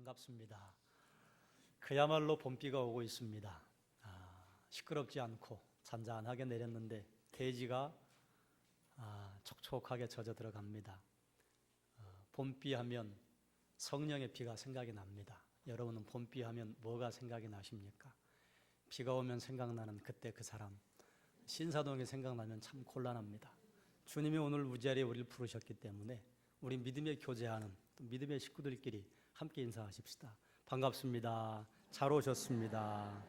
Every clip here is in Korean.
반갑습니다. 그야말로 봄비가 오고 있습니다. 시끄럽지 않고 잔잔하게 내렸는데 대지가 촉촉하게 젖어 들어갑니다. 봄비 하면 성령의 비가 생각이 납니다. 여러분은 봄비 하면 뭐가 생각이 나십니까? 비가 오면 생각나는 그때 그 사람, 신사동이 생각나면 참 곤란합니다. 주님이 오늘 무자리에 우리를 부르셨기 때문에 우리 믿음의 교제하는 믿음의 식구들끼리 함께 인사하십시다. 반갑습니다. 잘 오셨습니다.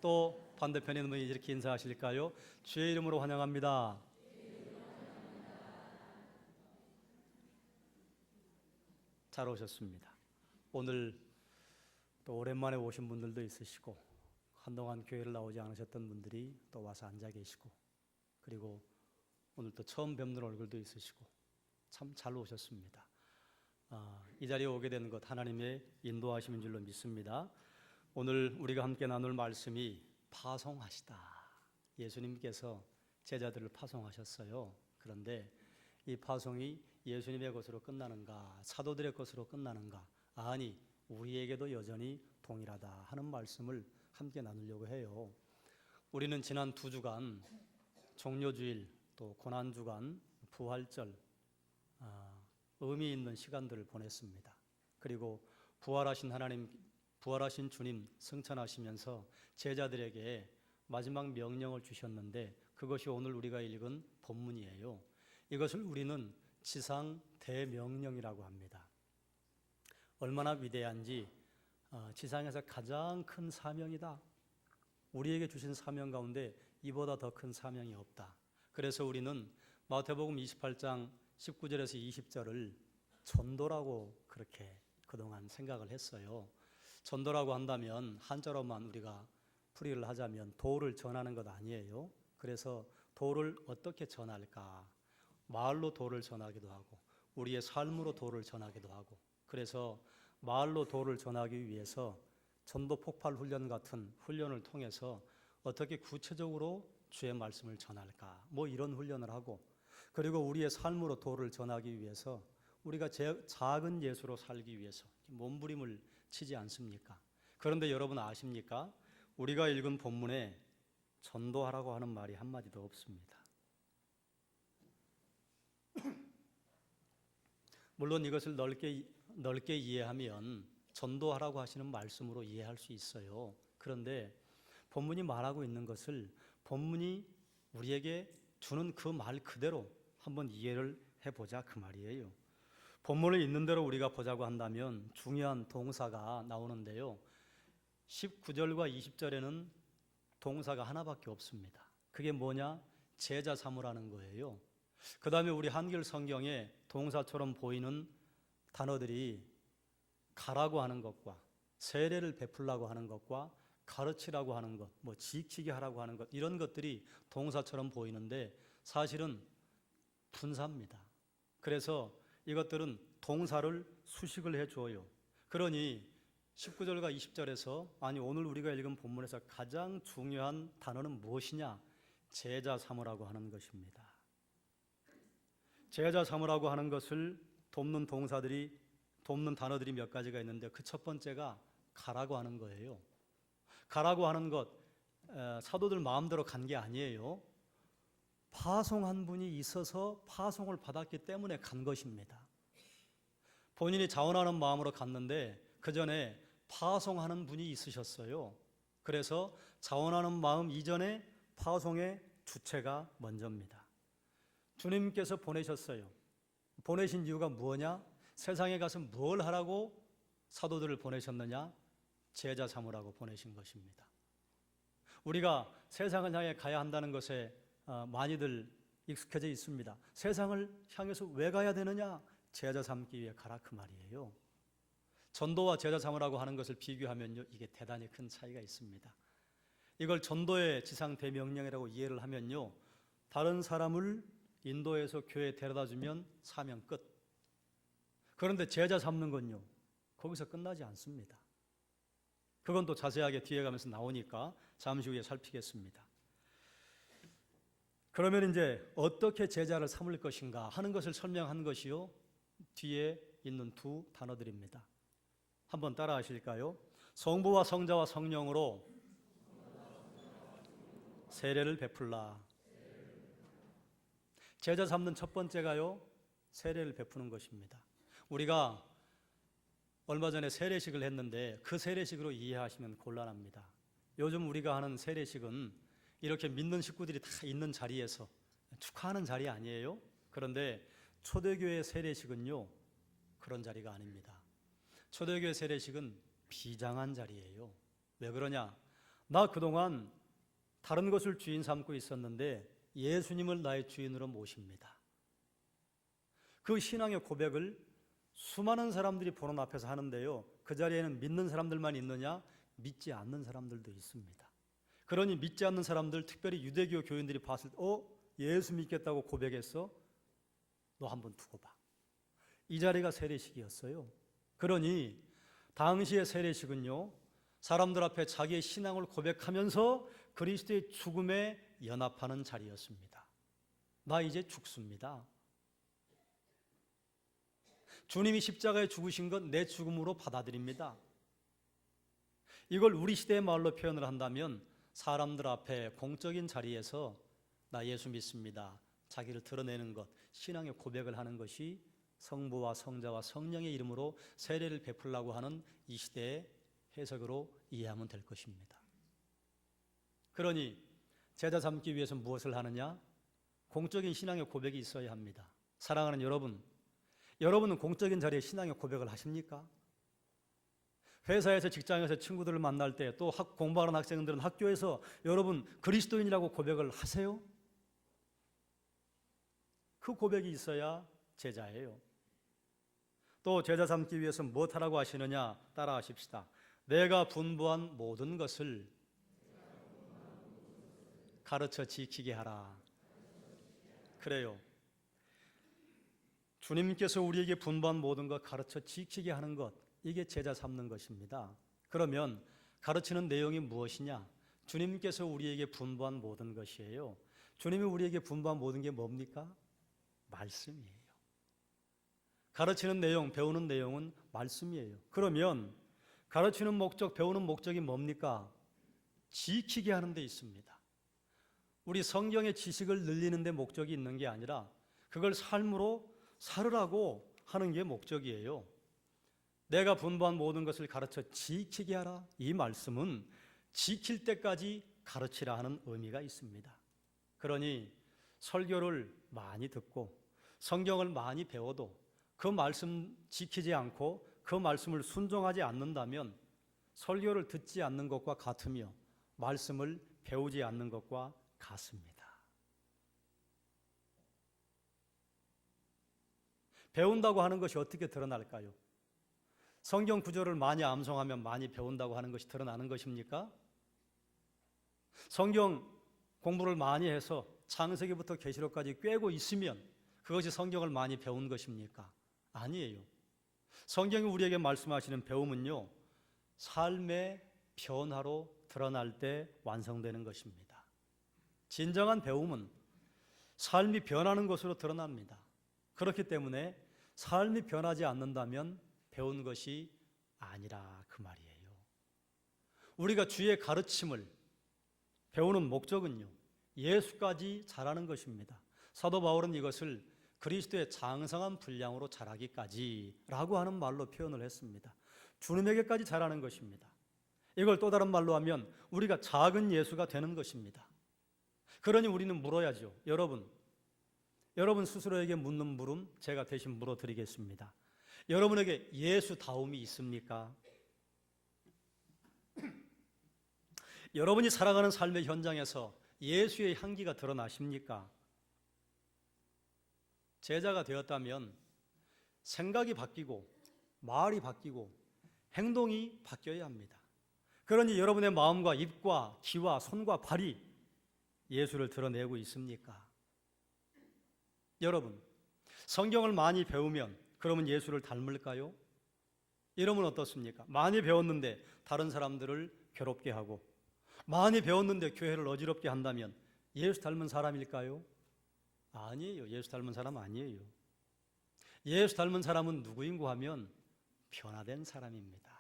또 반대편에 있는 분이 이렇게 인사하실까요? 주의 이름으로 환영합니다. 잘 오셨습니다. 오늘 또 오랜만에 오신 분들도 있으시고 한동안 교회를 나오지 않으셨던 분들이 또 와서 앉아 계시고 그리고 오늘 또 처음 뵙는 얼굴도 있으시고 참 잘 오셨습니다. 이 자리에 오게 된 것 하나님의 인도하심인 줄로 믿습니다. 오늘 우리가 함께 나눌 말씀이 파송하시다. 예수님께서 제자들을 파송하셨어요. 그런데 이 파송이 예수님의 것으로 끝나는가, 사도들의 것으로 끝나는가, 아니 우리에게도 여전히 동일하다 하는 말씀을 함께 나누려고 해요. 우리는 지난 2주간 종료주일, 또 고난주간, 부활절 의미 있는 시간들을 보냈습니다. 그리고 부활하신 하나님, 부활하신 주님 승천하시면서 제자들에게 마지막 명령을 주셨는데 그것이 오늘 우리가 읽은 본문이에요. 이것을 우리는 지상 대명령이라고 합니다. 얼마나 위대한지 지상에서 가장 큰 사명이다. 우리에게 주신 사명 가운데 이보다 더 큰 사명이 없다. 그래서 우리는 마태복음 28장 19절에서 20절을 전도라고 그렇게 그동안 생각을 했어요. 전도라고 한다면 한자로만 우리가 풀이를 하자면 도를 전하는 것 아니에요. 그래서 도를 어떻게 전할까? 말로 도를 전하기도 하고 우리의 삶으로 도를 전하기도 하고 그래서 말로 도를 전하기 위해서 전도 폭발 훈련 같은 훈련을 통해서 어떻게 구체적으로 주의 말씀을 전할까? 뭐 이런 훈련을 하고 그리고 우리의 삶으로 도를 전하기 위해서 우리가 작은 예수로 살기 위해서 몸부림을 치지 않습니까? 그런데 여러분 아십니까? 우리가 읽은 본문에 전도하라고 하는 말이 한마디도 없습니다. 물론 이것을 넓게 이해하면 전도하라고 하시는 말씀으로 이해할 수 있어요. 그런데 본문이 말하고 있는 것을 본문이 우리에게 주는 그 말 그대로 한번 이해를 해보자 그 말이에요. 본문을 있는 대로 우리가 보자고 한다면 중요한 동사가 나오는데요. 19절과 20절에는 동사가 하나밖에 없습니다. 그게 뭐냐? 제자 삼으라는 거예요. 그 다음에 우리 한글 성경에 동사처럼 보이는 단어들이 가라고 하는 것과 세례를 베풀라고 하는 것과 가르치라고 하는 것, 뭐 지키게 하라고 하는 것 이런 것들이 동사처럼 보이는데 사실은 분사입니다. 그래서 이것들은 동사를 수식을 해주어요. 그러니 19절과 20절에서 아니 오늘 우리가 읽은 본문에서 가장 중요한 단어는 무엇이냐? 제자 삼으라고 하는 것입니다. 제자 삼으라고 하는 것을 돕는 단어들이 몇 가지가 있는데 그 첫 번째가 가라고 하는 거예요. 가라고 하는 것 사도들 마음대로 간 게 아니에요. 파송한 분이 있어서 파송을 받았기 때문에 간 것입니다. 본인이 자원하는 마음으로 갔는데 그 전에 파송하는 분이 있으셨어요. 그래서 자원하는 마음 이전에 파송의 주체가 먼저입니다. 주님께서 보내셨어요. 보내신 이유가 뭐냐? 세상에 가서 뭘 하라고 사도들을 보내셨느냐? 제자 삼으라고 보내신 것입니다. 우리가 세상을 향해 가야 한다는 것에 많이들 익숙해져 있습니다. 세상을 향해서 왜 가야 되느냐? 제자 삼기 위해 가라 그 말이에요. 전도와 제자 삼으라고 하는 것을 비교하면요, 이게 대단히 큰 차이가 있습니다. 이걸 전도의 지상 대명령이라고 이해를 하면요, 다른 사람을 인도해서 교회에 데려다 주면 사명 끝. 그런데 제자 삼는 건요, 거기서 끝나지 않습니다. 그건 또 자세하게 뒤에 가면서 나오니까 잠시 후에 살피겠습니다. 그러면 이제 어떻게 제자를 삼을 것인가 하는 것을 설명한 것이요, 뒤에 있는 두 단어들입니다. 한번 따라 하실까요? 성부와 성자와 성령으로 세례를 베풀라. 제자 삼는 첫 번째가요, 세례를 베푸는 것입니다. 우리가 얼마 전에 세례식을 했는데 그 세례식으로 이해하시면 곤란합니다. 요즘 우리가 하는 세례식은 이렇게 믿는 식구들이 다 있는 자리에서 축하하는 자리 아니에요? 그런데 초대교회 세례식은요, 그런 자리가 아닙니다. 초대교회 세례식은 비장한 자리예요. 왜 그러냐? 나 그동안 다른 것을 주인 삼고 있었는데 예수님을 나의 주인으로 모십니다. 그 신앙의 고백을 수많은 사람들이 보는 앞에서 하는데요, 그 자리에는 믿는 사람들만 있느냐? 믿지 않는 사람들도 있습니다. 그러니 믿지 않는 사람들, 특별히 유대교 교인들이 봤을 때 예수 믿겠다고 고백했어? 너 한번 두고 봐. 이 자리가 세례식이었어요. 그러니 당시의 세례식은요, 사람들 앞에 자기의 신앙을 고백하면서 그리스도의 죽음에 연합하는 자리였습니다. 나 이제 죽습니다. 주님이 십자가에 죽으신 것 내 죽음으로 받아들입니다. 이걸 우리 시대의 말로 표현을 한다면 사람들 앞에 공적인 자리에서 나 예수 믿습니다, 자기를 드러내는 것, 신앙의 고백을 하는 것이 성부와 성자와 성령의 이름으로 세례를 베풀라고 하는 이 시대의 해석으로 이해하면 될 것입니다. 그러니 제자 삼기 위해서 무엇을 하느냐? 공적인 신앙의 고백이 있어야 합니다. 사랑하는 여러분, 여러분은 공적인 자리에 신앙의 고백을 하십니까? 회사에서, 직장에서 친구들을 만날 때, 또 공부하는 학생들은 학교에서 여러분 그리스도인이라고 고백을 하세요? 그 고백이 있어야 제자예요. 또 제자 삼기 위해서 무엇하라고 하시느냐? 따라 하십시다. 내가 분부한 모든 것을 가르쳐 지키게 하라. 그래요. 주님께서 우리에게 분부한 모든 것 가르쳐 지키게 하는 것, 이게 제자 삼는 것입니다. 그러면 가르치는 내용이 무엇이냐? 주님께서 우리에게 분부한 모든 것이에요. 주님이 우리에게 분부한 모든 게 뭡니까? 말씀이에요. 가르치는 내용, 배우는 내용은 말씀이에요. 그러면 가르치는 목적, 배우는 목적이 뭡니까? 지키게 하는 데 있습니다. 우리 성경의 지식을 늘리는 데 목적이 있는 게 아니라 그걸 삶으로 살으라고 하는 게 목적이에요. 내가 분부한 모든 것을 가르쳐 지키게 하라. 이 말씀은 지킬 때까지 가르치라 하는 의미가 있습니다. 그러니 설교를 많이 듣고 성경을 많이 배워도 그 말씀 지키지 않고 그 말씀을 순종하지 않는다면 설교를 듣지 않는 것과 같으며 말씀을 배우지 않는 것과 같습니다. 배운다고 하는 것이 어떻게 드러날까요? 성경 구절을 많이 암송하면 많이 배운다고 하는 것이 드러나는 것입니까? 성경 공부를 많이 해서 창세기부터 계시록까지 꿰고 있으면 그것이 성경을 많이 배운 것입니까? 아니에요. 성경이 우리에게 말씀하시는 배움은요, 삶의 변화로 드러날 때 완성되는 것입니다. 진정한 배움은 삶이 변하는 것으로 드러납니다. 그렇기 때문에 삶이 변하지 않는다면 배운 것이 아니라 그 말이에요. 우리가 주의 가르침을 배우는 목적은요, 예수까지 자라는 것입니다. 사도 바울은 이것을 그리스도의 장성한 분량으로 자라기까지라고 하는 말로 표현을 했습니다. 주님에게까지 자라는 것입니다. 이걸 또 다른 말로 하면 우리가 작은 예수가 되는 것입니다. 그러니 우리는 물어야죠. 여러분 스스로에게 묻는 물음 제가 대신 물어드리겠습니다. 여러분에게 예수다움이 있습니까? 여러분이 살아가는 삶의 현장에서 예수의 향기가 드러나십니까? 제자가 되었다면 생각이 바뀌고 말이 바뀌고 행동이 바뀌어야 합니다. 그러니 여러분의 마음과 입과 귀와 손과 발이 예수를 드러내고 있습니까? 여러분, 성경을 많이 배우면 그러면 예수를 닮을까요? 이러면 어떻습니까? 많이 배웠는데 다른 사람들을 괴롭게 하고 많이 배웠는데 교회를 어지럽게 한다면 예수 닮은 사람일까요? 아니에요. 예수 닮은 사람 아니에요. 예수 닮은 사람은 누구인고 하면 변화된 사람입니다.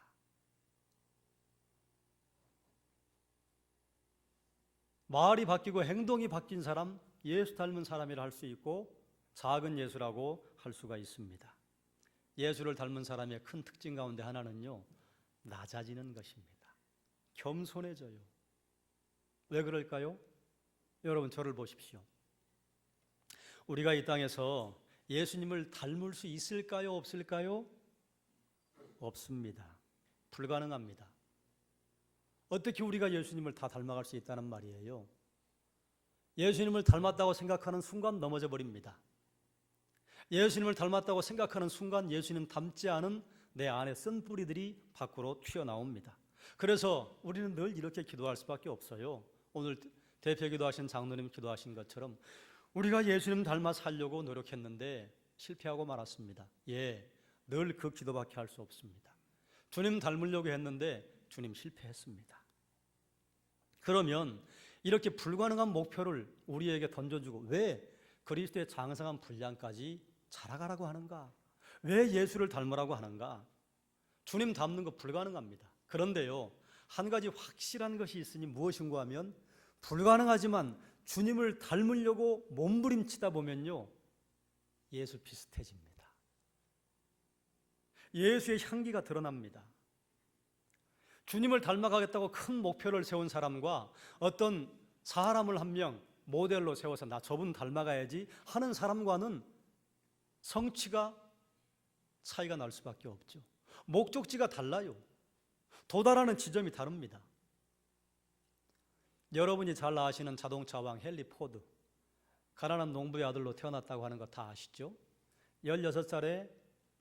말이 바뀌고 행동이 바뀐 사람, 예수 닮은 사람이라 할 수 있고 작은 예수라고 할 수가 있습니다. 예수를 닮은 사람의 큰 특징 가운데 하나는요, 낮아지는 것입니다. 겸손해져요. 왜 그럴까요? 여러분 저를 보십시오. 우리가 이 땅에서 예수님을 닮을 수 있을까요? 없을까요? 없습니다. 불가능합니다. 어떻게 우리가 예수님을 다 닮아갈 수 있다는 말이에요? 예수님을 닮았다고 생각하는 순간 넘어져 버립니다. 예수님을 닮았다고 생각하는 순간 예수님 닮지 않은 내 안에 쓴 뿌리들이 밖으로 튀어나옵니다. 그래서 우리는 늘 이렇게 기도할 수밖에 없어요. 오늘 대표 기도하신 장로님 기도하신 것처럼 우리가 예수님 닮아 살려고 노력했는데 실패하고 말았습니다. 늘 그 기도밖에 할 수 없습니다. 주님 닮으려고 했는데 주님 실패했습니다. 그러면 이렇게 불가능한 목표를 우리에게 던져주고 왜 그리스도의 장성한 분량까지 자라가라고 하는가? 왜 예수를 닮으라고 하는가? 주님 닮는 거 불가능합니다. 그런데요, 한 가지 확실한 것이 있으니 무엇인가 하면 불가능하지만 주님을 닮으려고 몸부림치다 보면요, 예수 비슷해집니다. 예수의 향기가 드러납니다. 주님을 닮아가겠다고 큰 목표를 세운 사람과 어떤 사람을 한 명 모델로 세워서 나 저분 닮아가야지 하는 사람과는 성취가 차이가 날 수밖에 없죠. 목적지가 달라요. 도달하는 지점이 다릅니다. 여러분이 잘 아시는 자동차 왕 헨리 포드, 가난한 농부의 아들로 태어났다고 하는 거 다 아시죠? 16살에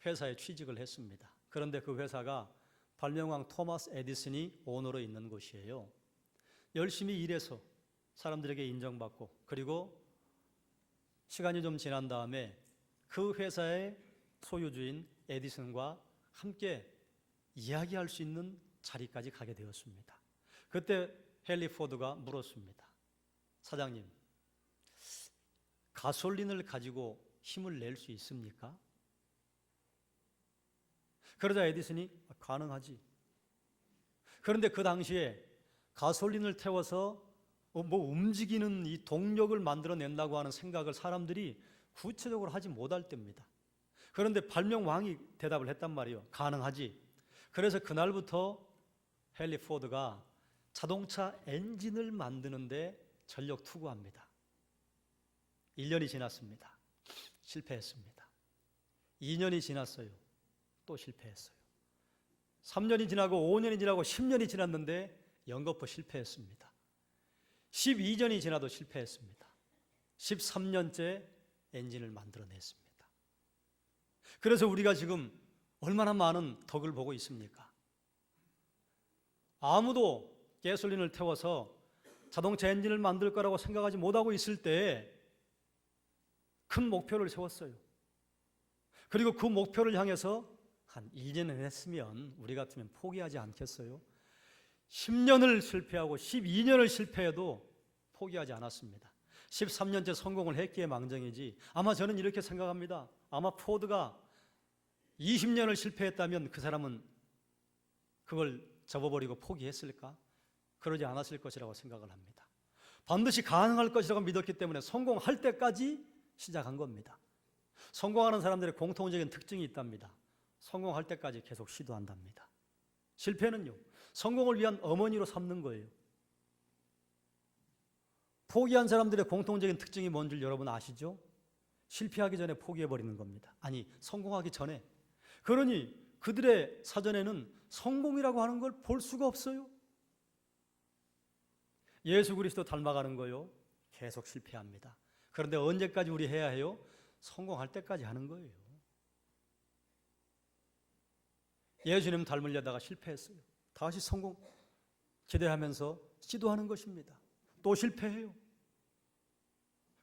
회사에 취직을 했습니다. 그런데 그 회사가 발명왕 토마스 에디슨이 오너로 있는 곳이에요. 열심히 일해서 사람들에게 인정받고 그리고 시간이 좀 지난 다음에 그 회사의 소유주인 에디슨과 함께 이야기할 수 있는 자리까지 가게 되었습니다. 그때 헨리 포드가 물었습니다. 사장님, 가솔린을 가지고 힘을 낼 수 있습니까? 그러자 에디슨이 가능하지. 그런데 그 당시에 가솔린을 태워서 움직이는 이 동력을 만들어낸다고 하는 생각을 사람들이 구체적으로 하지 못할 때입니다. 그런데 발명왕이 대답을 했단 말이에요. 가능하지. 그래서 그날부터 헨리 포드가 자동차 엔진을 만드는데 전력 투구합니다. 1년이 지났습니다. 실패했습니다. 2년이 지났어요. 또 실패했어요. 3년이 지나고 5년이 지나고 10년이 지났는데 연거푸 실패했습니다. 12년이 지나도 실패했습니다. 13년째 엔진을 만들어냈습니다. 그래서 우리가 지금 얼마나 많은 덕을 보고 있습니까? 아무도 가솔린을 태워서 자동차 엔진을 만들 거라고 생각하지 못하고 있을 때 큰 목표를 세웠어요. 그리고 그 목표를 향해서 한 2년을 했으면 우리 같으면 포기하지 않겠어요? 10년을 실패하고 12년을 실패해도 포기하지 않았습니다. 13년째 성공을 했기에 망정이지. 아마 저는 이렇게 생각합니다. 아마 포드가 20년을 실패했다면 그 사람은 그걸 접어버리고 포기했을까? 그러지 않았을 것이라고 생각을 합니다. 반드시 가능할 것이라고 믿었기 때문에 성공할 때까지 시작한 겁니다. 성공하는 사람들의 공통적인 특징이 있답니다. 성공할 때까지 계속 시도한답니다. 실패는요, 성공을 위한 어머니로 삼는 거예요. 포기한 사람들의 공통적인 특징이 뭔지 여러분 아시죠? 실패하기 전에 포기해버리는 겁니다. 아니, 성공하기 전에. 그러니 그들의 사전에는 성공이라고 하는 걸 볼 수가 없어요. 예수 그리스도 닮아가는 거요, 계속 실패합니다. 그런데 언제까지 우리 해야 해요? 성공할 때까지 하는 거예요. 예수님 닮으려다가 실패했어요. 다시 성공 기대하면서 시도하는 것입니다. 또 실패해요.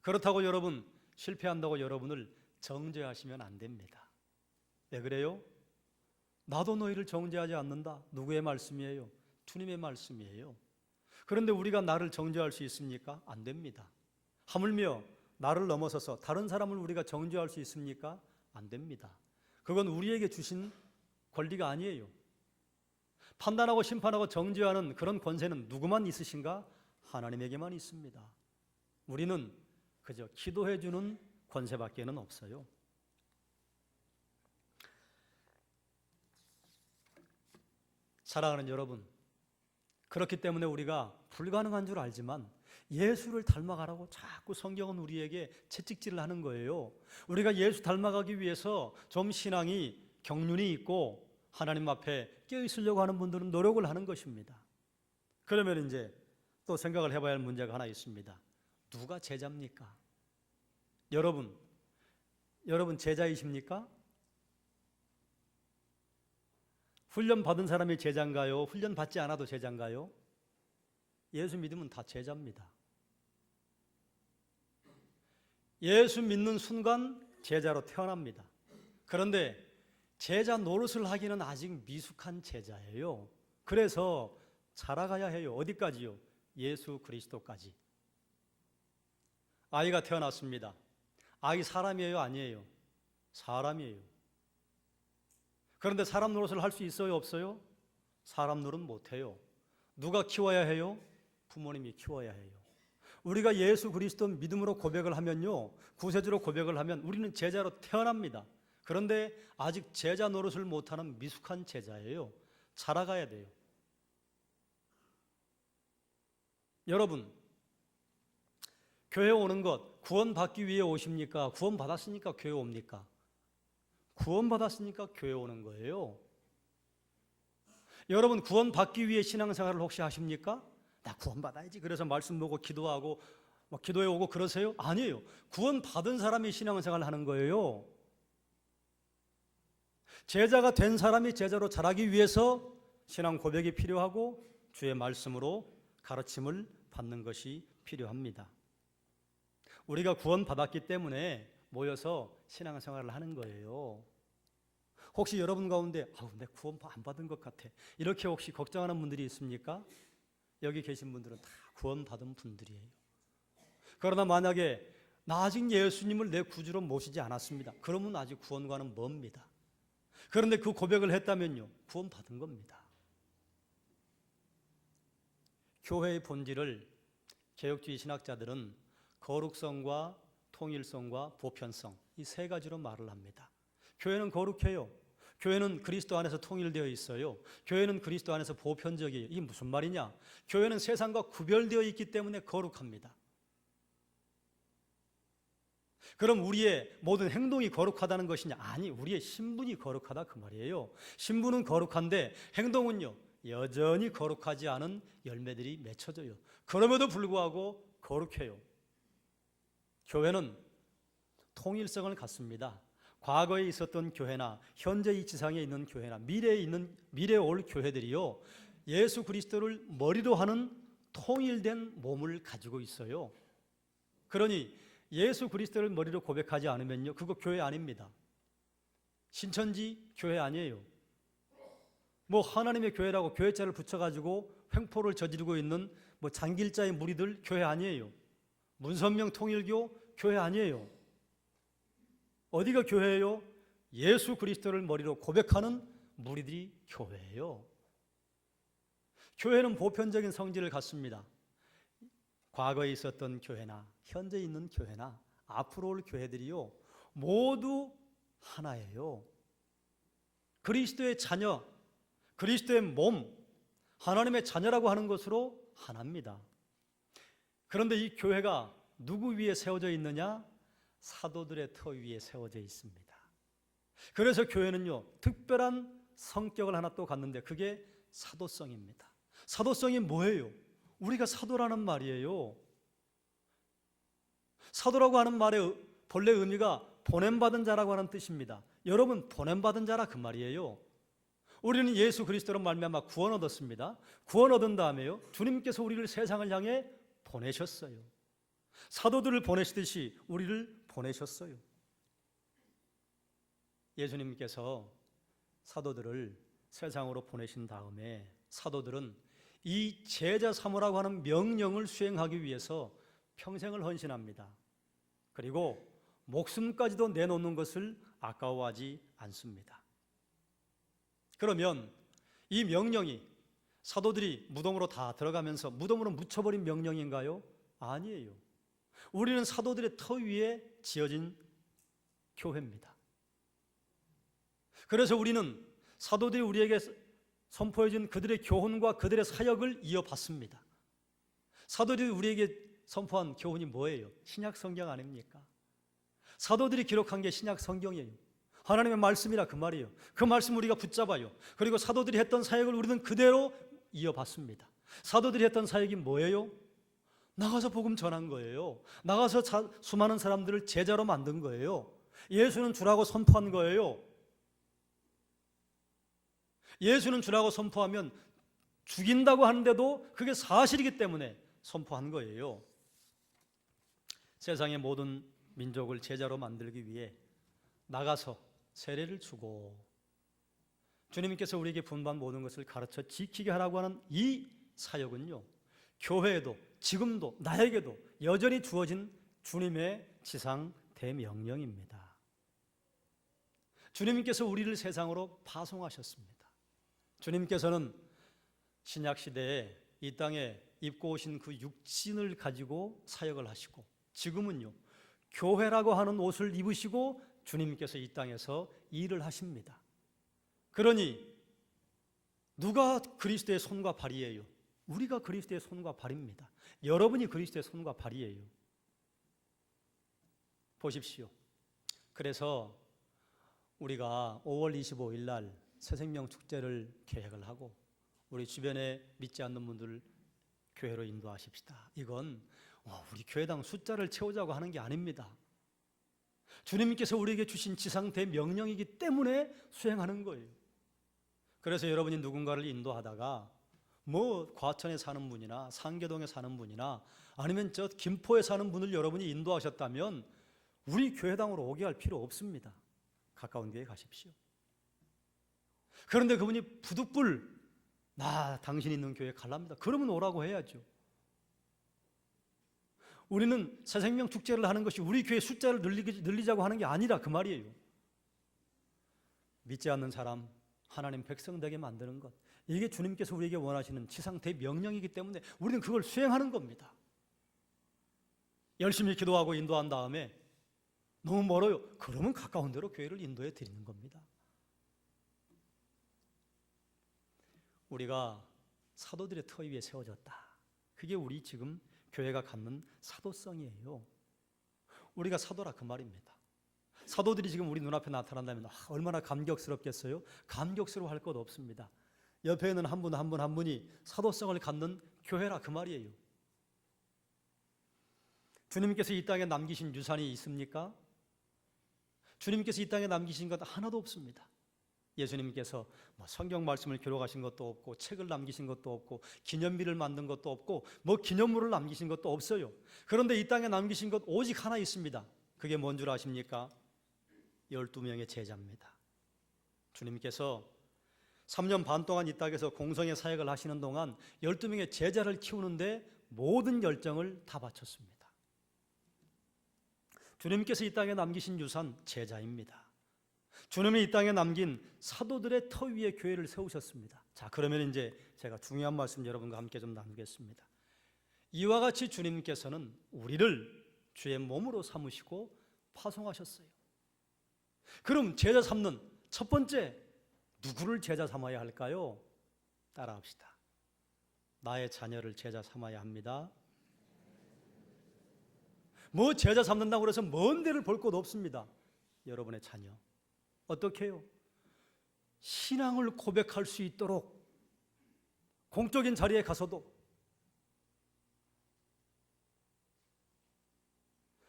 그렇다고 여러분 실패한다고 여러분을 정죄하시면 안 됩니다. 왜 그래요? 나도 너희를 정죄하지 않는다. 누구의 말씀이에요? 주님의 말씀이에요. 그런데 우리가 나를 정죄할 수 있습니까? 안 됩니다. 하물며 나를 넘어서서 다른 사람을 우리가 정죄할 수 있습니까? 안 됩니다. 그건 우리에게 주신 권리가 아니에요. 판단하고 심판하고 정죄하는 그런 권세는 누구만 있으신가? 하나님에게만 있습니다. 우리는 그저 기도해 주는 권세밖에는 없어요. 사랑하는 여러분, 그렇기 때문에 우리가 불가능한 줄 알지만 예수를 닮아가라고 자꾸 성경은 우리에게 채찍질을 하는 거예요. 우리가 예수 닮아가기 위해서 좀 신앙이 경륜이 있고 하나님 앞에 껴있으려고 하는 분들은 노력을 하는 것입니다. 그러면 이제 또 생각을 해봐야 할 문제가 하나 있습니다. 누가 제자입니까? 여러분 제자이십니까? 훈련 받은 사람이 제자인가요? 훈련 받지 않아도 제자인가요? 예수 믿으면 다 제자입니다. 예수 믿는 순간 제자로 태어납니다. 그런데 제자 노릇을 하기는 아직 미숙한 제자예요. 그래서 자라가야 해요. 어디까지요? 예수 그리스도까지. 아이가 태어났습니다. 아이 사람이에요? 아니에요? 사람이에요. 그런데 사람 노릇을 할 수 있어요? 없어요? 사람 노릇 못해요. 누가 키워야 해요? 부모님이 키워야 해요. 우리가 예수 그리스도 믿음으로 고백을 하면요, 구세주로 고백을 하면 우리는 제자로 태어납니다. 그런데 아직 제자 노릇을 못하는 미숙한 제자예요. 자라가야 돼요. 여러분, 교회 오는 것 구원받기 위해 오십니까? 구원받았으니까 교회 옵니까? 구원받았으니까 교회 오는 거예요. 여러분, 구원받기 위해 신앙생활을 혹시 하십니까? 나 구원받아야지 그래서 말씀 보고 기도하고 기도해 오고 그러세요? 아니에요. 구원받은 사람이 신앙생활을 하는 거예요. 제자가 된 사람이 제자로 자라기 위해서 신앙 고백이 필요하고 주의 말씀으로 가르침을 받는 것이 필요합니다. 우리가 구원받았기 때문에 모여서 신앙생활을 하는 거예요. 혹시 여러분 가운데 내 구원 안 받은 것 같아 이렇게 혹시 걱정하는 분들이 있습니까? 여기 계신 분들은 다 구원받은 분들이에요. 그러나 만약에 나 아직 예수님을 내 구주로 모시지 않았습니다. 그러면 아직 구원과는 멉니다. 그런데 그 고백을 했다면요, 구원받은 겁니다. 교회의 본질을 개혁주의 신학자들은 거룩성과 통일성과 보편성 이 세 가지로 말을 합니다. 교회는 거룩해요. 교회는 그리스도 안에서 통일되어 있어요. 교회는 그리스도 안에서 보편적이에요. 이게 무슨 말이냐? 교회는 세상과 구별되어 있기 때문에 거룩합니다. 그럼 우리의 모든 행동이 거룩하다는 것이냐? 아니, 우리의 신분이 거룩하다 그 말이에요. 신분은 거룩한데 행동은요, 여전히 거룩하지 않은 열매들이 맺혀져요. 그럼에도 불구하고 거룩해요. 교회는 통일성을 갖습니다. 과거에 있었던 교회나 현재 이 지상에 있는 교회나 미래에 올 교회들이요, 예수 그리스도를 머리로 하는 통일된 몸을 가지고 있어요. 그러니 예수 그리스도를 머리로 고백하지 않으면요, 그거 교회 아닙니다. 신천지 교회 아니에요. 하나님의 교회라고 교회자를 붙여가지고 횡포를 저지르고 있는 장길자의 무리들 교회 아니에요. 문선명 통일교 교회 아니에요. 어디가 교회예요? 예수 그리스도를 머리로 고백하는 무리들이 교회예요. 교회는 보편적인 성질을 갖습니다. 과거에 있었던 교회나 현재 있는 교회나 앞으로 올 교회들이요, 모두 하나예요. 그리스도의 자녀, 그리스도의 몸, 하나님의 자녀라고 하는 것으로 하나입니다. 그런데 이 교회가 누구 위에 세워져 있느냐? 사도들의 터 위에 세워져 있습니다. 그래서 교회는요, 특별한 성격을 하나 또 갖는데 그게 사도성입니다. 사도성이 뭐예요? 우리가 사도라는 말이에요. 사도라고 하는 말의 본래 의미가 보냄받은 자라고 하는 뜻입니다. 여러분, 보냄받은 자라 그 말이에요. 우리는 예수 그리스도로 말미암아 구원 얻었습니다. 구원 얻은 다음에요, 주님께서 우리를 세상을 향해 보내셨어요. 사도들을 보내시듯이 우리를 보내셨어요. 예수님께서 사도들을 세상으로 보내신 다음에 사도들은 이 제자 삼으라고 하는 명령을 수행하기 위해서 평생을 헌신합니다. 그리고 목숨까지도 내놓는 것을 아까워하지 않습니다. 그러면 이 명령이 사도들이 무덤으로 다 들어가면서 무덤으로 묻혀버린 명령인가요? 아니에요. 우리는 사도들의 터 위에 지어진 교회입니다. 그래서 우리는 사도들이 우리에게 선포해준 그들의 교훈과 그들의 사역을 이어받습니다. 사도들이 우리에게 선포한 교훈이 뭐예요? 신약 성경 아닙니까? 사도들이 기록한 게 신약 성경이에요. 하나님의 말씀이라 그 말이에요. 그 말씀 우리가 붙잡아요. 그리고 사도들이 했던 사역을 우리는 그대로 이어받습니다. 사도들이 했던 사역이 뭐예요? 나가서 복음 전한 거예요. 나가서 수많은 사람들을 제자로 만든 거예요. 예수는 주라고 선포한 거예요. 예수는 주라고 선포하면 죽인다고 하는데도 그게 사실이기 때문에 선포한 거예요. 세상의 모든 민족을 제자로 만들기 위해 나가서 세례를 주고 주님께서 우리에게 분반 모든 것을 가르쳐 지키게 하라고 하는 이 사역은요, 교회에도 지금도 나에게도 여전히 주어진 주님의 지상 대명령입니다. 주님께서 우리를 세상으로 파송하셨습니다. 주님께서는 신약 시대에 이 땅에 입고 오신 그 육신을 가지고 사역을 하시고, 지금은요 교회라고 하는 옷을 입으시고 주님께서 이 땅에서 일을 하십니다. 그러니 누가 그리스도의 손과 발이에요? 우리가 그리스도의 손과 발입니다. 여러분이 그리스도의 손과 발이에요. 보십시오. 그래서 우리가 5월 25일 날 새생명 축제를 계획을 하고 우리 주변에 믿지 않는 분들 교회로 인도하십시다. 이건 우리 교회당 숫자를 채우자고 하는 게 아닙니다. 주님께서 우리에게 주신 지상 대명령이기 때문에 수행하는 거예요. 그래서 여러분이 누군가를 인도하다가 뭐 과천에 사는 분이나 상계동에 사는 분이나 아니면 저 김포에 사는 분을 여러분이 인도하셨다면 우리 교회당으로 오게 할 필요 없습니다. 가까운 교회 가십시오. 그런데 그분이 부득불 나 당신 있는 교회 갈랍니다. 그러면 오라고 해야죠. 우리는 새생명 축제를 하는 것이 우리 교회 숫자를 늘리자고 하는 게 아니라 그 말이에요. 믿지 않는 사람 하나님 백성 되게 만드는 것, 이게 주님께서 우리에게 원하시는 지상 대명령이기 때문에 우리는 그걸 수행하는 겁니다. 열심히 기도하고 인도한 다음에 너무 멀어요. 그러면 가까운 데로 교회를 인도해 드리는 겁니다. 우리가 사도들의 터 위에 세워졌다. 그게 우리 지금 교회가 갖는 사도성이에요. 우리가 사도라 그 말입니다. 사도들이 지금 우리 눈앞에 나타난다면 얼마나 감격스럽겠어요? 감격스러워할 것 없습니다. 옆에 있는 한 분이 사도성을 갖는 교회라 그 말이에요. 주님께서 이 땅에 남기신 유산이 있습니까? 주님께서 이 땅에 남기신 것 하나도 없습니다. 예수님께서 성경 말씀을 기록하신 것도 없고 책을 남기신 것도 없고 기념비를 만든 것도 없고 기념물을 남기신 것도 없어요. 그런데 이 땅에 남기신 것 오직 하나 있습니다. 그게 뭔 줄 아십니까? 12명의 제자입니다. 주님께서 3년 반 동안 이 땅에서 공성의 사역을 하시는 동안 12명의 제자를 키우는데 모든 열정을 다 바쳤습니다. 주님께서 이 땅에 남기신 유산 제자입니다. 주님이 이 땅에 남긴 사도들의 터 위에 교회를 세우셨습니다. 자, 그러면 이제 제가 중요한 말씀 여러분과 함께 좀 나누겠습니다. 이와 같이 주님께서는 우리를 주의 몸으로 삼으시고 파송하셨어요. 그럼 제자 삼는 첫 번째, 누구를 제자 삼아야 할까요? 따라합시다. 나의 자녀를 제자 삼아야 합니다. 제자 삼는다고 해서 먼 데를 볼 것 없습니다. 여러분의 자녀 어떻게 해요? 신앙을 고백할 수 있도록 공적인 자리에 가서도,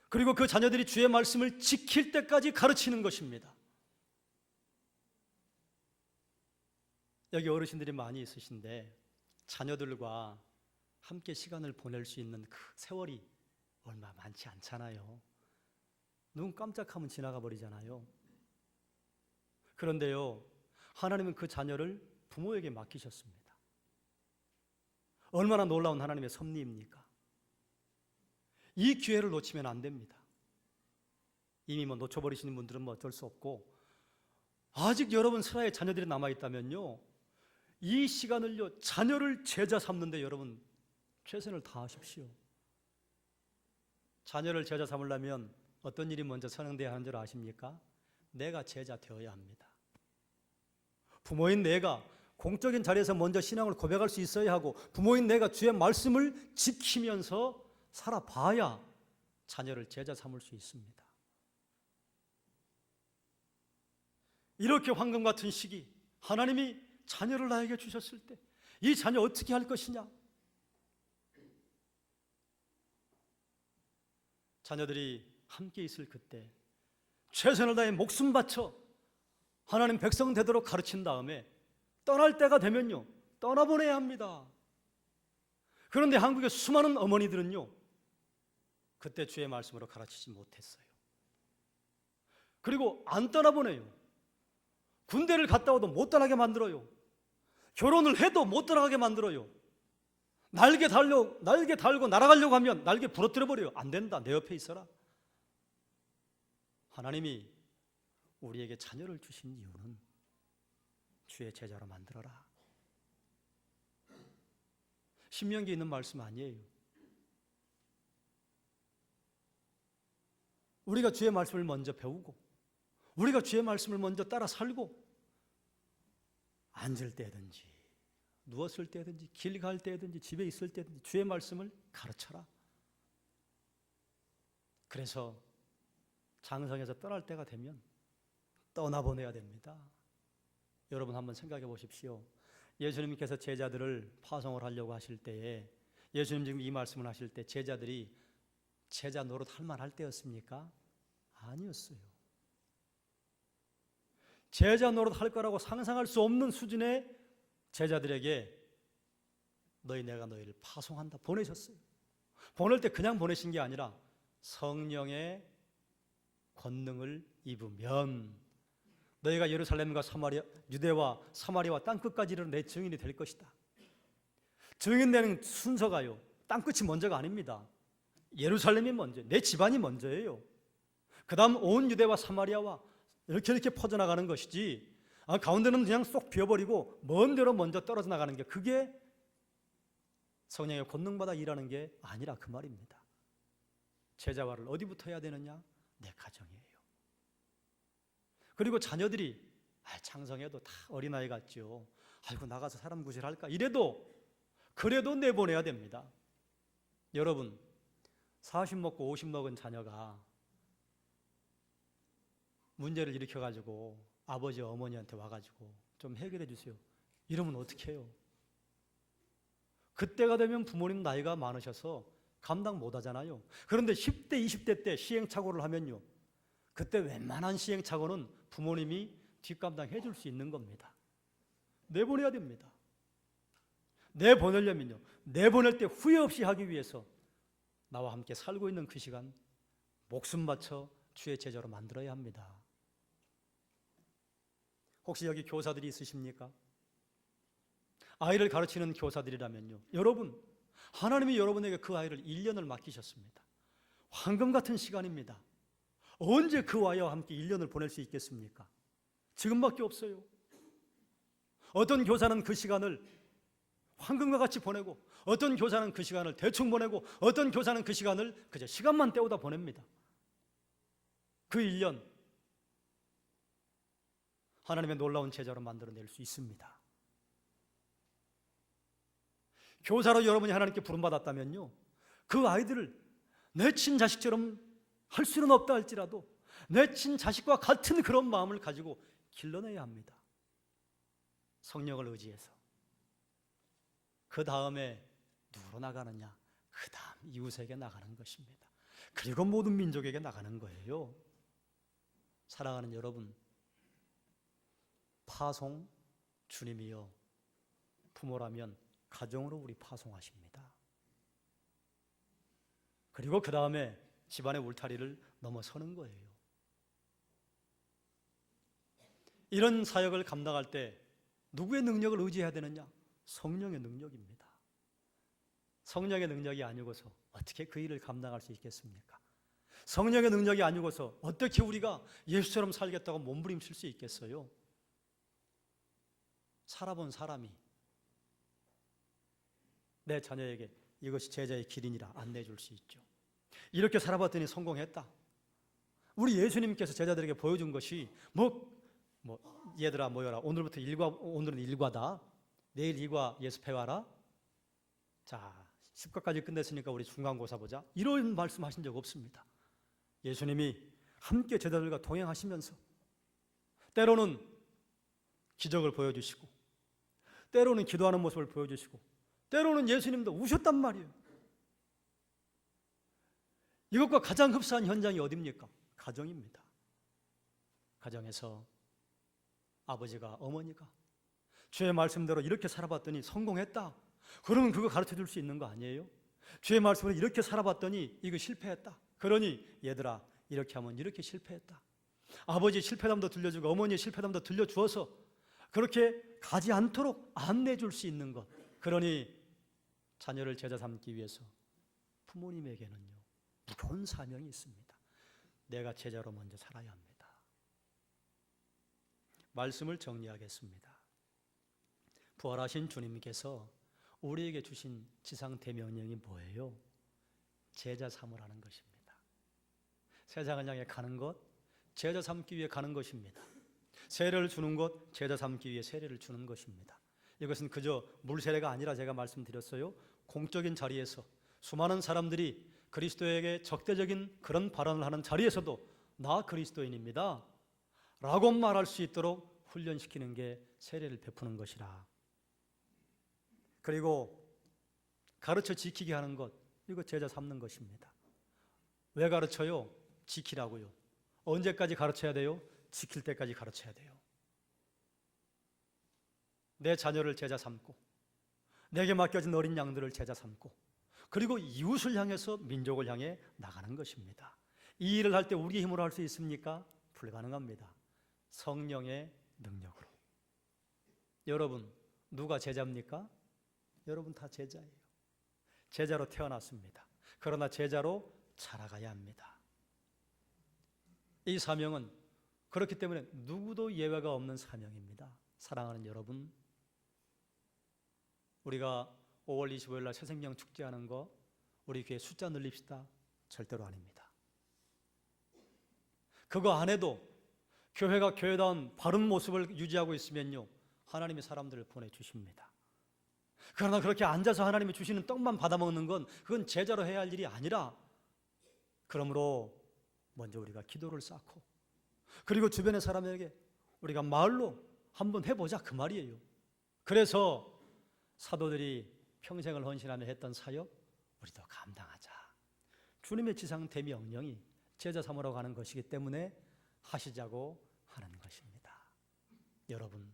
그리고 그 자녀들이 주의 말씀을 지킬 때까지 가르치는 것입니다. 여기 어르신들이 많이 있으신데 자녀들과 함께 시간을 보낼 수 있는 그 세월이 얼마 많지 않잖아요. 눈 깜짝하면 지나가 버리잖아요. 그런데요, 하나님은 그 자녀를 부모에게 맡기셨습니다. 얼마나 놀라운 하나님의 섭리입니까? 이 기회를 놓치면 안 됩니다. 이미 놓쳐버리시는 분들은 어쩔 수 없고, 아직 여러분 슬하의 자녀들이 남아있다면요, 이 시간을요, 자녀를 제자 삼는데 여러분 최선을 다하십시오. 자녀를 제자 삼으려면 어떤 일이 먼저 선행돼야 하는 줄 아십니까? 내가 제자 되어야 합니다. 부모인 내가 공적인 자리에서 먼저 신앙을 고백할 수 있어야 하고, 부모인 내가 주의 말씀을 지키면서 살아봐야 자녀를 제자 삼을 수 있습니다. 이렇게 황금 같은 시기, 하나님이 자녀를 나에게 주셨을 때 이 자녀 어떻게 할 것이냐? 자녀들이 함께 있을 그때 최선을 다해 목숨 바쳐 하나님 백성 되도록 가르친 다음에 떠날 때가 되면요, 떠나보내야 합니다. 그런데 한국의 수많은 어머니들은요, 그때 주의 말씀으로 가르치지 못했어요. 그리고 안 떠나보내요. 군대를 갔다 와도 못 떠나게 만들어요. 결혼을 해도 못 떠나게 만들어요. 날개 달고 날아가려고 하면 날개 부러뜨려 버려요. 안 된다, 내 옆에 있어라. 하나님이 우리에게 자녀를 주신 이유는 주의 제자로 만들어라. 신명기에 있는 말씀 아니에요. 우리가 주의 말씀을 먼저 배우고, 우리가 주의 말씀을 먼저 따라 살고, 앉을 때든지 누웠을 때든지 길 갈 때든지 집에 있을 때든지 주의 말씀을 가르쳐라. 그래서 장성에서 떠날 때가 되면 떠나보내야 됩니다. 여러분 한번 생각해 보십시오. 예수님께서 제자들을 파송을 하려고 하실 때에, 예수님 지금 이 말씀을 하실 때 제자들이 제자 노릇 할 만할 때였습니까? 아니었어요. 제자 노릇 할 거라고 상상할 수 없는 수준의 제자들에게 내가 너희를 파송한다 보내셨어요. 보낼 때 그냥 보내신 게 아니라 성령의 권능을 입으면 너희가 예루살렘과 사마리아, 유대와 사마리아와 땅끝까지 이르러 내 증인이 될 것이다. 증인되는 순서가요, 땅끝이 먼저가 아닙니다. 예루살렘이 먼저, 내 집안이 먼저예요. 그 다음 온 유대와 사마리아와 이렇게 퍼져나가는 것이지, 가운데는 그냥 쏙 비워버리고 먼 데로 먼저 떨어져 나가는 게, 그게 성령의 권능받아 일하는 게 아니라 그 말입니다. 제자화를 어디부터 해야 되느냐? 내 가정이에요. 그리고 자녀들이 창성해도 다 어린아이 같죠. 아이고 나가서 사람 구실할까? 그래도 내보내야 됩니다. 여러분 40 먹고 50 먹은 자녀가 문제를 일으켜가지고 아버지 어머니한테 와가지고 좀 해결해 주세요, 이러면 어떻게 해요? 그때가 되면 부모님 나이가 많으셔서 감당 못 하잖아요. 그런데 10대 20대 때 시행착오를 하면요, 그때 웬만한 시행착오는 부모님이 뒷감당해 줄 수 있는 겁니다. 내보내야 됩니다. 내보내려면요, 내보낼 때 후회 없이 하기 위해서 나와 함께 살고 있는 그 시간 목숨 바쳐 주의 제자로 만들어야 합니다. 혹시 여기 교사들이 있으십니까? 아이를 가르치는 교사들이라면요, 여러분 하나님이 여러분에게 그 아이를 1년을 맡기셨습니다. 황금 같은 시간입니다. 언제 그 아이와 함께 1년을 보낼 수 있겠습니까? 지금밖에 없어요. 어떤 교사는 그 시간을 황금과 같이 보내고, 어떤 교사는 그 시간을 대충 보내고, 어떤 교사는 그 시간을 그저 시간만 때우다 보냅니다. 그 1년 하나님의 놀라운 제자로 만들어낼 수 있습니다. 교사로 여러분이 하나님께 부름받았다면요, 그 아이들을 내 친자식처럼 할 수는 없다 할지라도 내 친자식과 같은 그런 마음을 가지고 길러내야 합니다. 성령을 의지해서. 그 다음에 누구로 나가느냐? 그 다음 이웃에게 나가는 것입니다. 그리고 모든 민족에게 나가는 거예요. 사랑하는 여러분, 파송, 주님이여 부모라면 가정으로 우리 파송하십니다. 그리고 그 다음에 집안의 울타리를 넘어서는 거예요. 이런 사역을 감당할 때 누구의 능력을 의지해야 되느냐? 성령의 능력입니다. 성령의 능력이 아니고서 어떻게 그 일을 감당할 수 있겠습니까? 성령의 능력이 아니고서 어떻게 우리가 예수처럼 살겠다고 몸부림칠 수 있겠어요? 살아본 사람이 내 자녀에게 이것이 제자의 길이니라 안내해 줄 수 있죠. 이렇게 살아봤더니 성공했다. 우리 예수님께서 제자들에게 보여준 것이 얘들아 모여라. 오늘은 일과다. 내일 이과 예습해와라. 자, 10과까지 끝냈으니까 우리 중간고사 보자. 이런 말씀하신 적 없습니다. 예수님이 함께 제자들과 동행하시면서 때로는 기적을 보여주시고 때로는 기도하는 모습을 보여주시고 때로는 예수님도 우셨단 말이에요. 이것과 가장 흡사한 현장이 어디입니까? 가정입니다. 가정에서 아버지가 어머니가 주의 말씀대로 이렇게 살아봤더니 성공했다. 그러면 그거 가르쳐 줄 수 있는 거 아니에요? 주의 말씀으로 이렇게 살아봤더니 이거 실패했다. 그러니 얘들아 이렇게 하면 이렇게 실패했다. 아버지의 실패담도 들려주고 어머니의 실패담도 들려주어서 그렇게 가지 않도록 안내해 줄 수 있는 것. 그러니 자녀를 제자 삼기 위해서 부모님에게는요 무거운 사명이 있습니다. 내가 제자로 먼저 살아야 합니다. 말씀을 정리하겠습니다. 부활하신 주님께서 우리에게 주신 지상 대명령이 뭐예요? 제자 삼으라는 것입니다. 세상을 향해 가는 것, 제자 삼기 위해 가는 것입니다. 세례를 주는 것, 제자 삼기 위해 세례를 주는 것입니다. 이것은 그저 물세례가 아니라 제가 말씀드렸어요. 공적인 자리에서 수많은 사람들이 그리스도에게 적대적인 그런 발언을 하는 자리에서도 나 그리스도인입니다 라고 말할 수 있도록 훈련시키는 게 세례를 베푸는 것이라. 그리고 가르쳐 지키게 하는 것, 이거 제자 삼는 것입니다. 왜 가르쳐요? 지키라고요. 언제까지 가르쳐야 돼요? 지킬 때까지 가르쳐야 돼요. 내 자녀를 제자 삼고 내게 맡겨진 어린 양들을 제자 삼고 그리고 이웃을 향해서 민족을 향해 나가는 것입니다. 이 일을 할 때 우리의 힘으로 할 수 있습니까? 불가능합니다. 성령의 능력으로. 여러분 누가 제자입니까? 여러분 다 제자예요. 제자로 태어났습니다. 그러나 제자로 자라가야 합니다. 이 사명은 그렇기 때문에 누구도 예외가 없는 사명입니다. 사랑하는 여러분, 우리가 5월 25일 날 새생명 축제하는 거 우리 교회 숫자 늘립시다. 절대로 아닙니다. 그거 안 해도 교회가 교회다운 바른 모습을 유지하고 있으면요 하나님이 사람들을 보내주십니다. 그러나 그렇게 앉아서 하나님이 주시는 떡만 받아먹는 건 그건 제자로 해야 할 일이 아니라, 그러므로 먼저 우리가 기도를 쌓고 그리고 주변의 사람에게 우리가 말로 한번 해보자 그 말이에요. 그래서 사도들이 평생을 헌신하며 했던 사역 우리도 감당하자. 주님의 지상 대명령이 제자 삼으라고 하는 것이기 때문에 하시자고 하는 것입니다. 여러분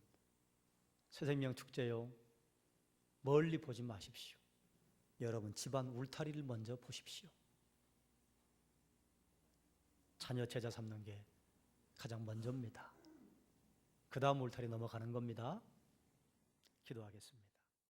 새생명 축제요 멀리 보지 마십시오. 여러분 집안 울타리를 먼저 보십시오. 자녀 제자 삼는 게 가장 먼저입니다. 그 다음 울타리 넘어가는 겁니다. 기도하겠습니다.